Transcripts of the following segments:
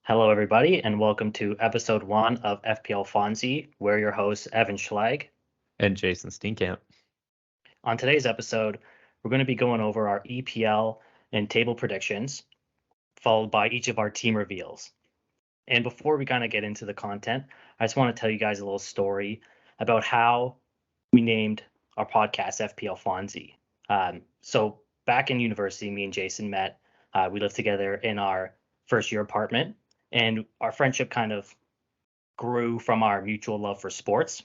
Hello, everybody, and welcome to episode 1 of FPL Phonzie. We're your hosts, Evan Schlag. And Jason Steenkamp. On today's episode, we're going to be going over our EPL and table predictions, followed by each of our team reveals. And before we kind of get into the content, I just want to tell you guys a little story about how we named our podcast FPL Phonzie. So back in university, me and Jason met. We lived together in our first year apartment, and our friendship kind of grew from our mutual love for sports.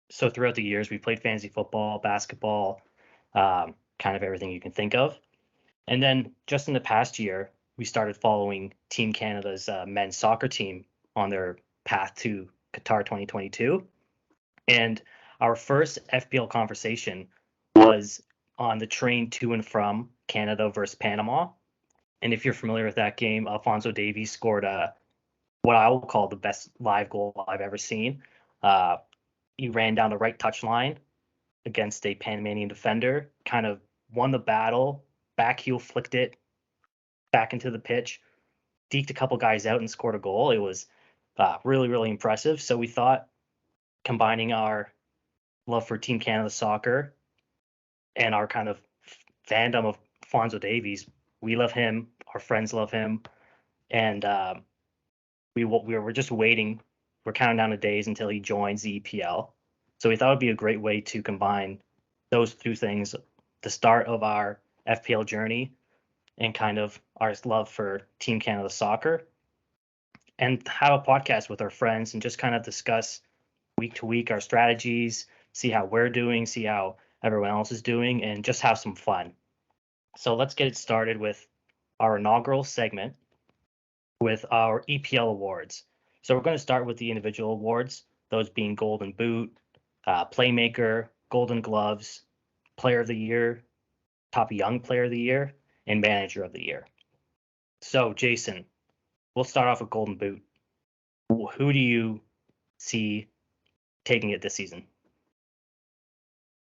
So throughout the years, we played fantasy football, basketball, kind of everything you can think of. And then just in the past year, we started following Team Canada's men's soccer team on their path to Qatar 2022. And our first FPL conversation was on the train to and from Canada versus Panama. And if you're familiar with that game, Alphonso Davies scored what I will call the best live goal I've ever seen. He ran down the right touch line against a Panamanian defender, kind of won the battle, back heel flicked it back into the pitch, deked a couple guys out and scored a goal. It was really, really impressive. So we thought combining our love for Team Canada soccer and our kind of fandom of Fonzo Davies, we love him, our friends love him, and we're just waiting. We're counting down the days until he joins the EPL. So we thought it would be a great way to combine those two things, the start of our FPL journey and kind of our love for Team Canada soccer, and have a podcast with our friends and just kind of discuss week to week our strategies, see how we're doing, see how everyone else is doing, and just have some fun. So let's get it started with our inaugural segment with our EPL awards. So we're going to start with the individual awards, those being Golden Boot, Playmaker, Golden Gloves, Player of the Year, Top Young Player of the Year, and Manager of the Year. So, Jason, we'll start off with Golden Boot. Who do you see taking it this season?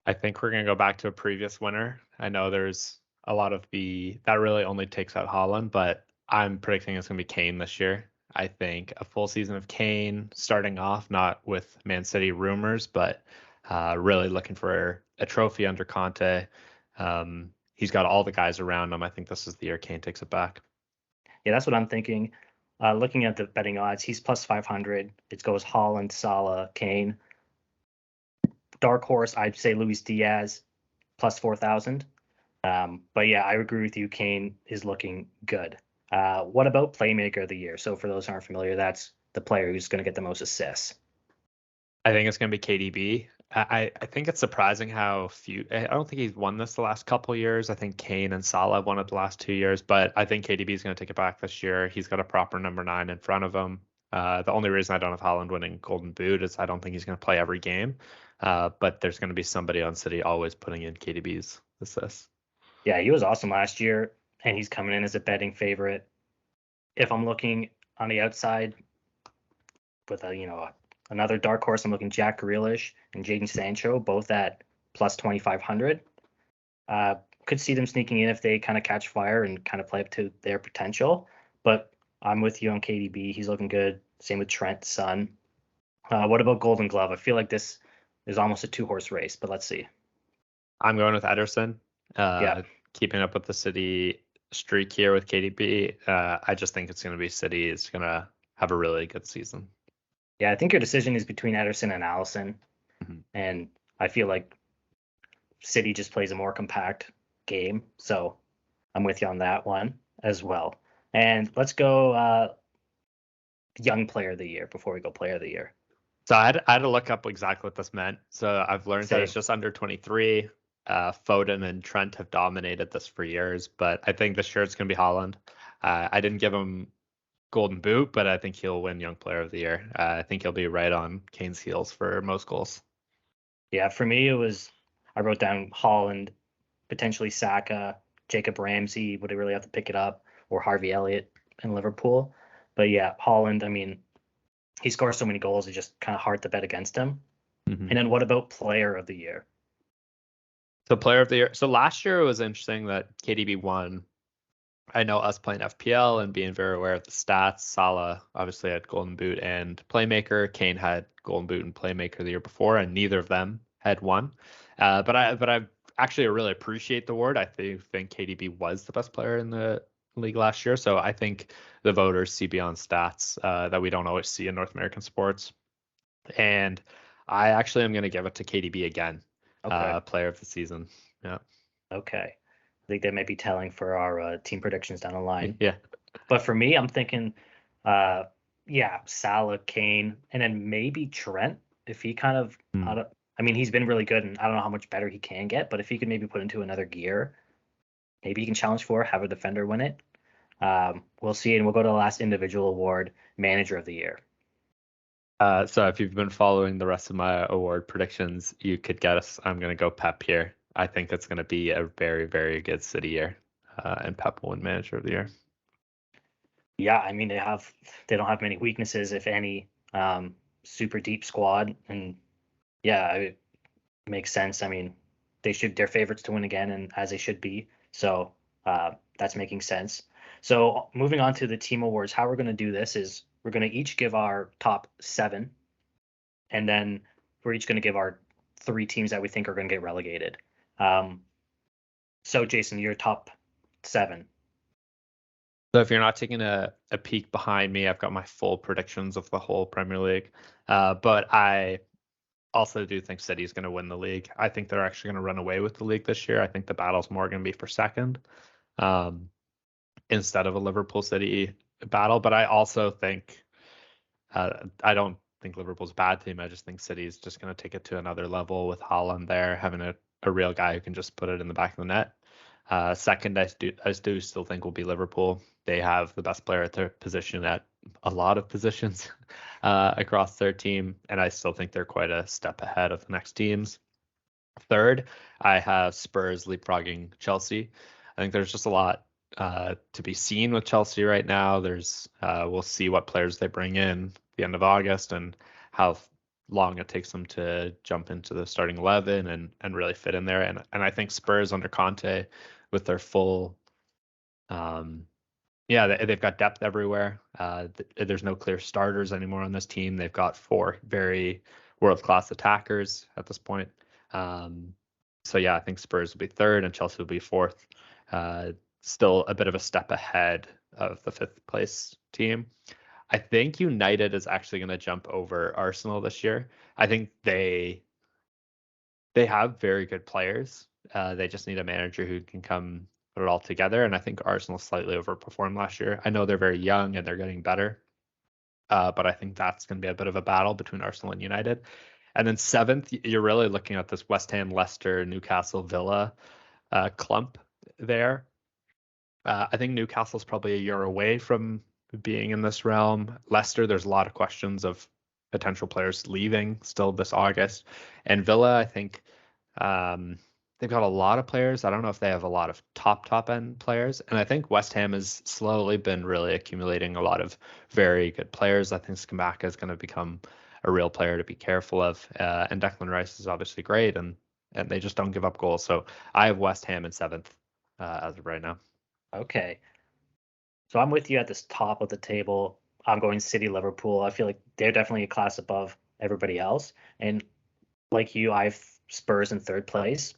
I think we're going to go back to a previous winner. I know there's a lot of that really only takes out Holland, but I'm predicting it's going to be Kane this year. I think a full season of Kane starting off, not with Man City rumors, but really looking for a trophy under Conte. He's got all the guys around him. I think this is the year Kane takes it back. Yeah, that's what I'm thinking. Looking at the betting odds, he's plus 500. It goes Holland, Salah, Kane. Dark horse, I'd say Luis Diaz, plus 4,000. But yeah, I agree with you. Kane is looking good. What about Playmaker of the Year? So for those who aren't familiar, that's the player who's going to get the most assists. I think it's going to be KDB. I think it's surprising how few. I don't think he's won this the last couple of years. I think Kane and Salah won it the last 2 years, but I think KDB is going to take it back this year. He's got a proper number 9 in front of him. The only reason I don't have Haaland winning Golden Boot is I don't think he's going to play every game. But there's going to be somebody on City always putting in KDB's assists. Yeah, he was awesome last year, and he's coming in as a betting favorite. If I'm looking on the outside with another dark horse, I'm looking Jack Grealish and Jadon Sancho, both at plus 2,500. Could see them sneaking in if they kind of catch fire and kind of play up to their potential. But I'm with you on KDB. He's looking good. Same with Trent, Son. What about Golden Glove? I feel like this is almost a 2-horse race, but let's see. I'm going with Ederson. Yeah. Keeping up with the City streak here with KDB. I just think it's going to be City is going to have a really good season. Yeah, I think your decision is between Ederson and Alisson. Mm-hmm. And I feel like City just plays a more compact game. So I'm with you on that one as well. And let's go Young Player of the Year before we go Player of the Year. So I had to look up exactly what this meant. So I've learned that it's just under 23. Foden and Trent have dominated this for years, but I think this year it's going to be Haaland. I didn't give him Golden Boot, but I think he'll win Young Player of the Year. I think he'll be right on Kane's heels for most goals. Yeah, for me, I wrote down Haaland, potentially Saka, Jacob Ramsey, would he really have to pick it up, or Harvey Elliott in Liverpool. But yeah, Haaland, I mean, he scores so many goals, it's just kind of hard to bet against him. Mm-hmm. And then what about Player of the Year? So Player of the Year. So last year it was interesting that KDB won I know us playing FPL and being very aware of the stats. Salah obviously had Golden Boot and Playmaker. Kane had Golden Boot and Playmaker the year before, and neither of them had one. But I actually really appreciate the award. I think KDB was the best player in the league last year, so I think the voters see beyond stats that we don't always see in North American sports. And I actually am going to give it to KDB again, Okay. player of the season. Yeah. Okay. I think that may be telling for our team predictions down the line. Yeah. But for me, I'm thinking, uh, yeah, Salah, Kane, and then maybe Trent if he kind of, Hmm. I mean, he's been really good, and I don't know how much better he can get, but if he could maybe put into another gear, maybe he can challenge for, have a defender win it. We'll see, and we'll go to the last individual award, Manager of the Year. So if you've been following the rest of my award predictions, you could guess I'm going to go Pep here. I think it's going to be a very, very good City year, and Pep will win Manager of the Year. Yeah, I mean they don't have many weaknesses, if any. Super deep squad, and yeah, it makes sense. I mean, they're favorites to win again, and as they should be. So that's making sense. So moving on to the team awards, how we're going to do this is we're going to each give our top 7, and then we're each going to give our 3 teams that we think are going to get relegated. Um, so Jason, your top 7. So if you're not taking a peek behind me, I've got my full predictions of the whole Premier League. But I also do think City's going to win the league. I think they're actually going to run away with the league this year. I think the battle's more going to be for second, um, instead of a Liverpool City battle. But I also think I don't think Liverpool's a bad team. I just think City's just going to take it to another level with Haaland there, having a real guy who can just put it in the back of the net. Second, I do still think will be Liverpool. They have the best player at their position at a lot of positions across their team, and I still think they're quite a step ahead of the next teams. Third, I have Spurs leapfrogging Chelsea. I think there's just a lot to be seen with Chelsea right now. We'll see what players they bring in at the end of August and how long it takes them to jump into the starting 11 and really fit in there. And I think Spurs under Conte with their full, yeah, they've got depth everywhere. There's no clear starters anymore on this team. They've got 4 very world-class attackers at this point. So yeah, I think Spurs will be third and Chelsea will be fourth. Still a bit of a step ahead of the 5th place team. I think United is actually going to jump over Arsenal this year. I think they have very good players. They just need a manager who can come put it all together. And I think Arsenal slightly overperformed last year. I know they're very young and they're getting better, but I think that's going to be a bit of a battle between Arsenal and United. And then 7th, you're really looking at this West Ham, Leicester, Newcastle, Villa clump there. I think Newcastle's probably a year away from being in this realm. Leicester, there's a lot of questions of potential players leaving still this August. And Villa, I think they've got a lot of players. I don't know if they have a lot of top end players. And I think West Ham has slowly been really accumulating a lot of very good players. I think Scamacca is going to become a real player to be careful of. And Declan Rice is obviously great, and they just don't give up goals. So I have West Ham in 7th as of right now. Okay. So I'm with you at this top of the table. I'm going City, Liverpool. I feel like they're definitely a class above everybody else. And like you, I've Spurs in 3rd place.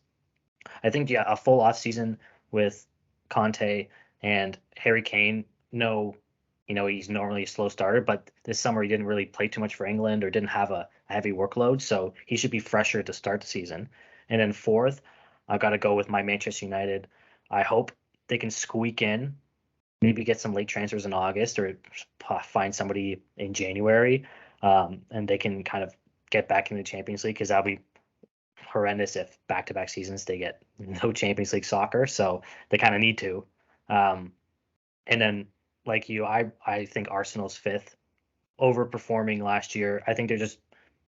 I think, yeah, a full off season with Conte and Harry Kane. No, he's normally a slow starter, but this summer he didn't really play too much for England or didn't have a heavy workload, so he should be fresher to start the season. And then 4th, I've got to go with my Manchester United. I hope they can squeak in, maybe get some late transfers in August or find somebody in January, and they can kind of get back in the Champions League because that'll be horrendous if back-to-back seasons they get no Champions League soccer. So they kind of need to. Um, and then, like you, I think Arsenal's 5th, overperforming last year. I think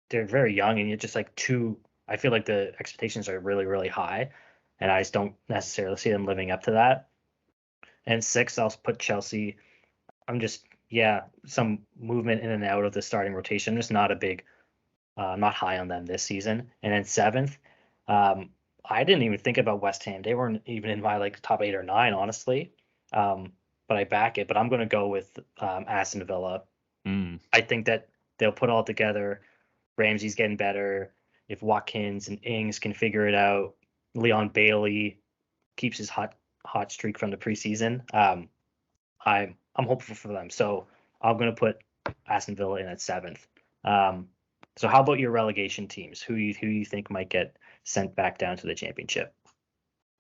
they're very young, and you're just like too. I feel like the expectations are really really high, and I just don't necessarily see them living up to that. And 6th, I'll put Chelsea. I'm just, yeah, some movement in and out of the starting rotation. Just not a big, not high on them this season. And then 7th, I didn't even think about West Ham. They weren't even in my like top 8 or 9, honestly. but I back it. But I'm going to go with Aston Villa. Mm. I think that they'll put all together. Ramsey's getting better. If Watkins and Ings can figure it out, Leon Bailey keeps his hot streak from the preseason. I'm hopeful for them. So I'm going to put Aston Villa in at seventh. So how about your relegation teams? Who you think might get sent back down to the championship?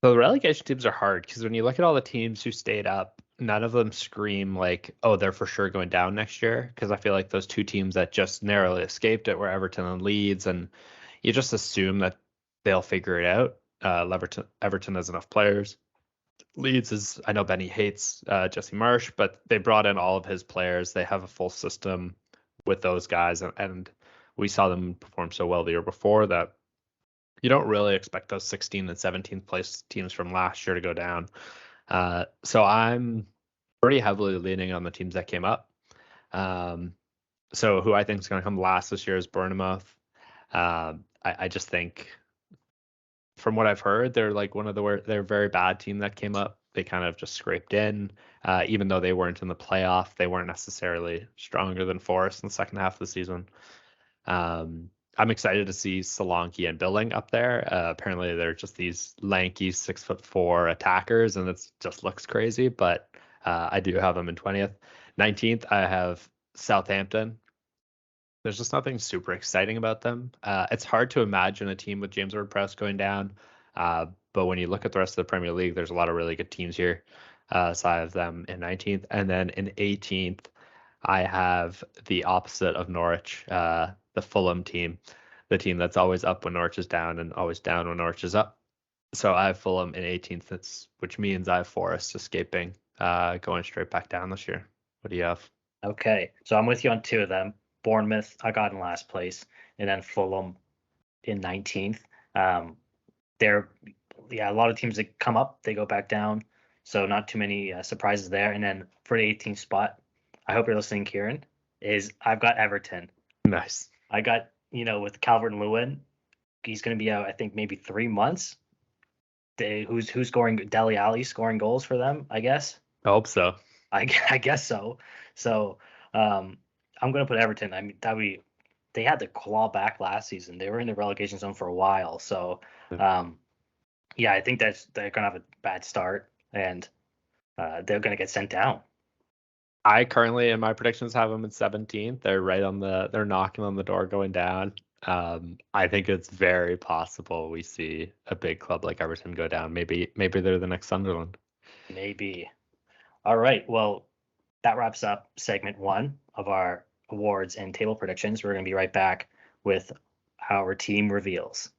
So the relegation teams are hard because when you look at all the teams who stayed up, none of them scream like, oh, they're for sure going down next year. Because I feel like those two teams that just narrowly escaped it were Everton and Leeds, and you just assume that they'll figure it out. Everton has enough players. Leeds is, I know Benny hates Jesse Marsh, but they brought in all of his players. They have a full system with those guys, and we saw them perform so well the year before that you don't really expect those 16th and 17th place teams from last year to go down. So I'm pretty heavily leaning on the teams that came up. So who I think is going to come last this year is Bournemouth. I just think from what I've heard, they're like they're a very bad team that came up. They kind of just scraped in, even though they weren't in the playoff. They weren't necessarily stronger than Forest in the second half of the season. I'm excited to see Solanke and Billing up there. Apparently, they're just these lanky 6'4" attackers, and it just looks crazy. But I do have them in 20th. 19th, I have Southampton. There's just nothing super exciting about them. It's hard to imagine a team with James Ward-Prowse going down. But when you look at the rest of the Premier League, there's a lot of really good teams here. So I have them in 19th. And then in 18th, I have the opposite of Norwich, the Fulham team, the team that's always up when Norwich is down and always down when Norwich is up. So I have Fulham in 18th, which means I have Forest escaping, going straight back down this year. What do you have? Okay, so I'm with you on two of them. Bournemouth, I got in last place, and then Fulham in 19th. They're a lot of teams that come up, they go back down, so not too many surprises there. And then for the 18th spot, I hope you're listening, Kieran. I've got Everton. Nice. I got with Calvert-Lewin, he's going to be out. I think maybe 3 months. Who's scoring? Dele Alli scoring goals for them, I guess. I hope so. I guess so. So I'm going to put Everton. I mean, they had to claw back last season. They were in the relegation zone for a while. So yeah, I think they're going to have a bad start and they're going to get sent down. I currently, in my predictions, have them in 17th. They're knocking on the door going down. I think it's very possible we see a big club like Everton go down. Maybe they're the next Sunderland. Maybe. All right. Well, that wraps up segment one of our awards and table predictions. We're going to be right back with our team reveals.